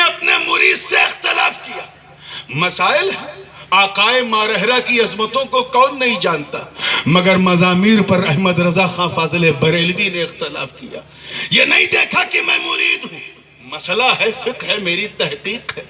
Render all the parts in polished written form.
اپنے مرید سے اختلاف کیا. مسائل آقائے مارہرہ کی عظمتوں کو کون نہیں جانتا، مگر مزامیر پر احمد رضا خان فاضل بریلوی نے اختلاف کیا. یہ نہیں دیکھا کہ میں مرید ہوں، مسئلہ ہے فقہ ہے، میری تحقیق ہے.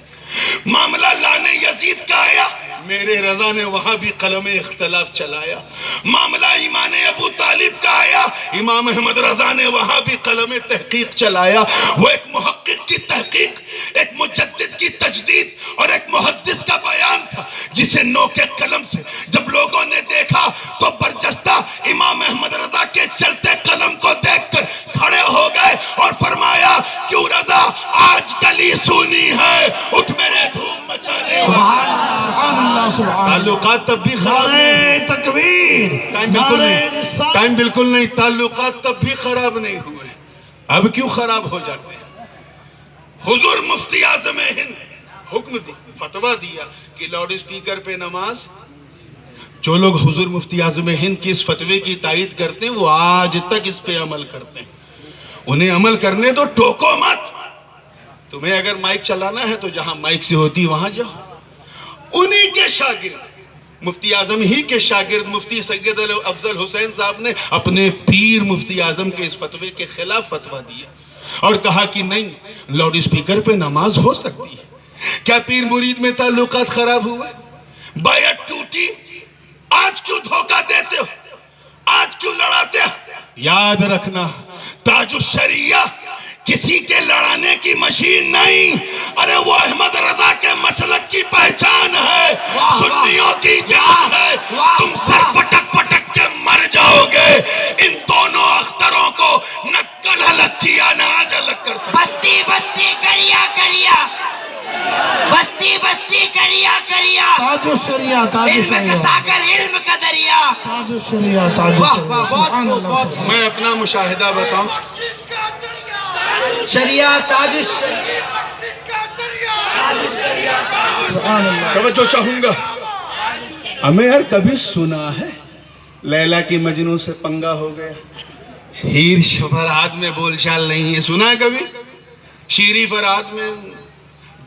معاملہ لانے یزید کا آیا، میرے رضا نے وہاں بھی قلم اختلاف چلایا. معاملہ ایمان ابو طالب کا آیا، امام احمد رضا نے وہاں بھی قلم تحقیق چلایا. وہ ایک محقق کی تحقیق، ایک مجدد کی تجدید اور ایک محدث کا بیان تھا، جسے نو کے قلم سے جب لوگوں نے دیکھا تو برجستہ امام احمد رضا کے چلتے قلم کو دیکھ کر کھڑے ہو گئے اور فرمایا کیوں رضا آج گلی سونی ہے، اٹھ میرے دھوم مچانے. سبحان اللہ سبحان اللہ. تعلقات تب بھی خراب نہیں، تکبیر، ٹائم بالکل نہیں، تعلقات تب بھی خراب نہیں ہوئے، اب کیوں خراب ہو جاتے ہیں؟ حضور مفتی اعظم ہند حکم دی، فتویٰ دیا کہ لاؤڈ اسپیکر پہ نماز. جو لوگ حضور مفتی اعظم ہند کی اس فتوے کی تائید کرتے ہیں وہ آج تک اس پہ عمل کرتے ہیں. انہیں عمل کرنے دو، ٹوکو مت. تمہیں اگر مائک چلانا ہے تو جہاں مائک سے ہوتی وہاں جاؤ. انہی کے شاگرد، مفتی اعظم ہی کے شاگرد مفتی سید افضل حسین صاحب نے اپنے پیر مفتی اعظم کے اس فتوے کے خلاف فتویٰ دیا اور کہا کہ نہیں، لاؤڈ اسپیکر پہ نماز ہو سکتی ہے. کیا پیر مرید میں تعلقات خراب ہوئے؟ بیعت ٹوٹی؟ آج کیوں دھوکہ دیتے ہو؟ آج کیوں لڑاتے ہو؟ یاد رکھنا تاج الشریعہ کسی کے لڑانے کی مشین نہیں، ارے وہ احمد رضا کے مسلک کی پہچان ہے، سنیوں کی جان ہے. تم سر پٹک پٹک کے مر جاؤ گے. ان دونوں اختروں کو نہ کل الگ کیا نہ آج الگ کر سکتے. بستی بستی کریا کریا، بستی بستی کریا کریا، تاج الشریعہ، تاج علم کا الشریعہ، ساگر علم کا دریا. تاج الشریعہ، تاج واہ الشریعہ. واہ، سبحان بہت اللہ. خوب. میں اپنا مشاہدہ بتاؤں، شریعہ تاج الشریعہ. سبحان اللہ. توجہ چاہوں گا. ہمیں یار کبھی سنا ہے لیلا کی مجنوں سے پنگا ہو گیا؟ ہیر فرہاد میں بول چال نہیں ہے، سنا ہے کبھی؟ شیری فرہاد میں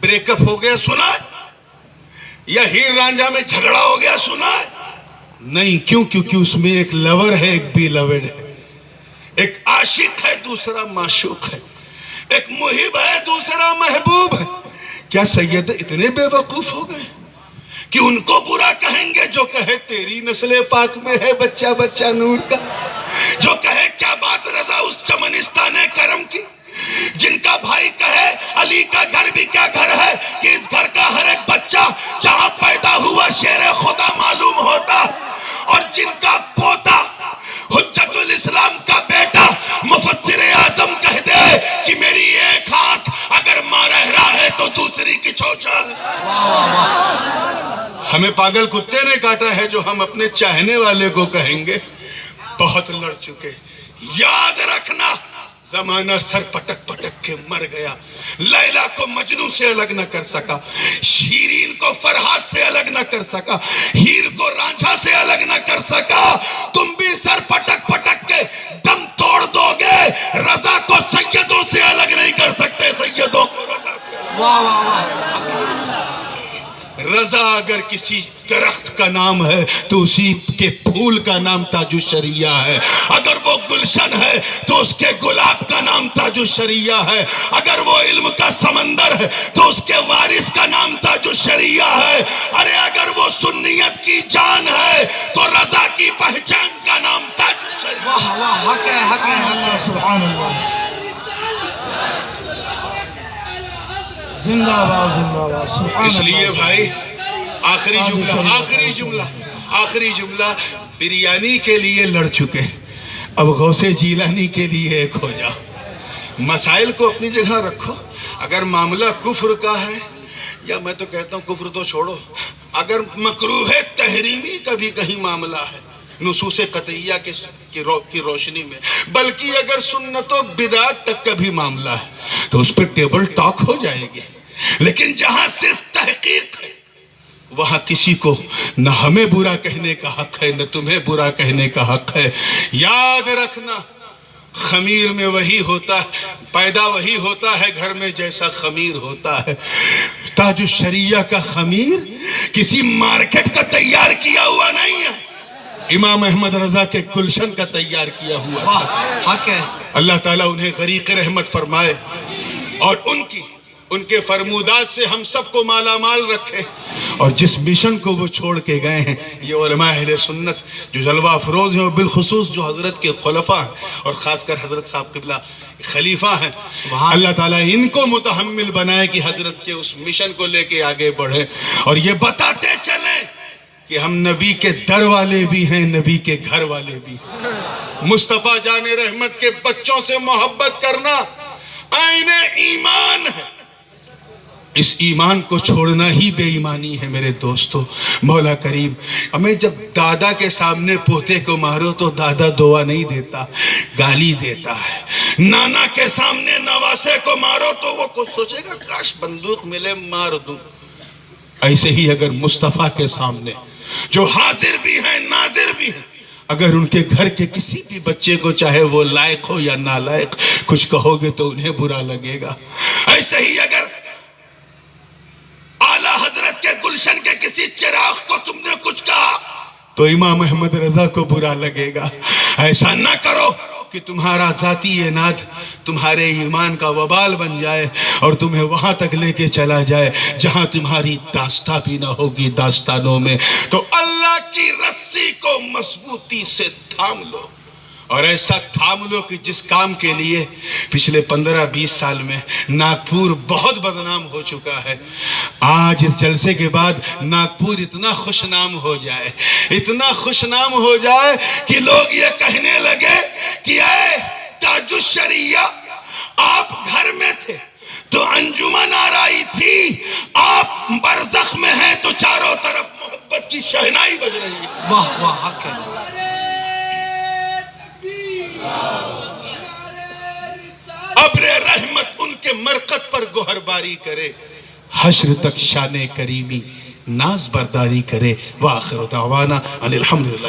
بریک اپ ہو گیا، سنا ہے؟ یا ہیر رانجھا میں جھگڑا ہو گیا، سنا ہے؟ نہیں. کیوں؟ کیونکہ اس میں ایک لور ہے، ایک بی لوڈ ہے. ایک عاشق ہے، دوسرا معشوق ہے. ایک محب ہے، دوسرا محبوب ہے. کیا سید اتنے بے وقوف ہو گئے کہ ان کو برا کہیں گے جو کہے تیری نسل پاک میں ہے بچہ بچہ نور کا، جو کہے کیا بات رضا اس چمنستان کرم کی، جن کا بھائی کہے علی کا گھر بھی کیا گھر ہے کہ اس گھر کا ہر ایک بچہ جہاں پیدا ہوا شیر خدا معلوم ہوتا، اور جن کا پوتا حجت الاسلام کا بیٹا مفسر اعظم کہہ دے کہ میری ایک آنکھ اگر ماں رہ رہا ہے تو دوسری کی چوچا ہے. ہمیں پاگل کتے نے کاٹا ہے جو ہم اپنے چاہنے والے کو کہیں گے. بہت لڑ چکے. یاد رکھنا زمانہ سر پٹک پٹک کے مر گیا. لیلا کو مجنوں سے الگ نہ کر سکا، شیرین کو فرہاد سے الگ نہ کر سکا، ہیر کو رانجھا سے الگ نہ کر سکا. تم بھی سر پٹک پٹک کے دم توڑ دو گے، رضا کو سیدوں سے الگ نہیں کر سکتے، سیدوں کو رضا سے. واہ واہ واہ. رضا اگر کسی درخت کا نام ہے تو اسی کے پھول کا نام تاج الشریعہ ہے. اگر وہ گلشن ہے تو اس کے گلاب کا نام تاج الشریعہ ہے. اگر وہ علم کا سمندر ہے تو اس کے وارث کا نام تاج الشریعہ ہے. ارے اگر وہ سنیت کی جان ہے تو رضا کی پہچان کا نام تاج الشریعہ. واہ واہ، حق ہے حق ہے حق ہے. سبحان اللہ. زندہ باد زندہ باد. سبحان اس لیے اللہ. بھائی آخری جملہ بریانی کے لیے لڑ چکے، اب غوث جیلانی کے لیے ایک ہو جاؤ. مسائل کو اپنی جگہ رکھو. اگر معاملہ کفر کا ہے، یا میں تو کہتا ہوں کفر تو چھوڑو، اگر مکروہ تحریمی کا بھی کہیں معاملہ ہے نصوص قطعیہ کی روشنی میں، بلکہ اگر سنت و بدعت تک کا بھی معاملہ ہے تو اس پہ ٹیبل ٹاک ہو جائے گی. لیکن جہاں صرف تحقیق ہے وہاں کسی کو نہ ہمیں برا کہنے کا حق ہے نہ تمہیں برا کہنے کا حق ہے. یاد رکھنا خمیر میں وہی ہوتا ہے، پیدا وہی ہوتا ہے گھر میں جیسا خمیر ہوتا ہے۔ تاج الشریعہ کا خمیر کسی مارکیٹ کا تیار کیا ہوا نہیں ہے، امام احمد رضا کے گلشن کا تیار کیا ہوا واہ ہے۔ حق ہے۔ اللہ تعالیٰ انہیں غریق رحمت فرمائے اور ان کے فرمودات سے ہم سب کو مالا مال رکھے، اور جس مشن کو وہ چھوڑ کے گئے ہیں، یہ علماء اہل سنت جو جلوہ افروز ہیں، اور بالخصوص جو حضرت کے خلفاء ہیں اور خاص کر حضرت صاحب قبلہ خلیفہ ہیں، اللہ تعالیٰ ان کو متحمل بنائے کہ حضرت کے اس مشن کو لے کے آگے بڑھے، اور یہ بتاتے چلیں کہ ہم نبی کے در والے بھی ہیں، نبی کے گھر والے بھی ہیں۔ مصطفیٰ جان رحمت کے بچوں سے محبت کرنا عین ایمان ہے، اس ایمان کو چھوڑنا ہی بے ایمانی ہے میرے دوستو۔ مولا کریم ہمیں جب دادا کے سامنے پوتے کو مارو تو دادا دعا نہیں دیتا، گالی دیتا ہے۔ نانا کے سامنے نواسے کو مارو تو وہ کچھ سوچے گا کاش بندوق ملے مار دوں۔ ایسے ہی اگر مصطفیٰ کے سامنے جو حاضر بھی ہیں ناظر بھی ہیں، اگر ان کے گھر کے کسی بھی بچے کو چاہے وہ لائق ہو یا نالائق کچھ کہو گے تو انہیں برا لگے گا۔ ایسے ہی اگر اعلیٰ حضرت کے گلشن کے کسی چراغ کو تم نے کچھ کہا تو امام احمد رضا کو برا لگے گا۔ ایسا نہ کرو کہ تمہارا ذاتی اناد تمہارے ایمان کا وبال بن جائے اور تمہیں وہاں تک لے کے چلا جائے جہاں تمہاری داستہ بھی نہ ہوگی داستانوں میں۔ تو اللہ کی رسی کو مضبوطی سے تھام لو، اور ایسا تھام لو کہ جس کام کے لیے پچھلے 15-20 سال میں ناگپور بہت بدنام ہو چکا ہے، آج اس جلسے کے بعد ناگپور اتنا خوش نام ہو جائے، اتنا خوش نام ہو جائے کہ لوگ یہ کہنے لگے کہ اے تاج الشریعہ، آپ گھر میں تھے تو انجمن آرائی تھی، آپ برزخ میں ہیں تو چاروں طرف محبت کی شہنائی بج رہی ہے۔ واہ واہ حق ہے۔ ابر رحمت ان کے مرقد پر گوہر باری کرے، حشر تک شان کریمی ناز برداری کرے۔ وآخر دعوانا ان الحمدللہ۔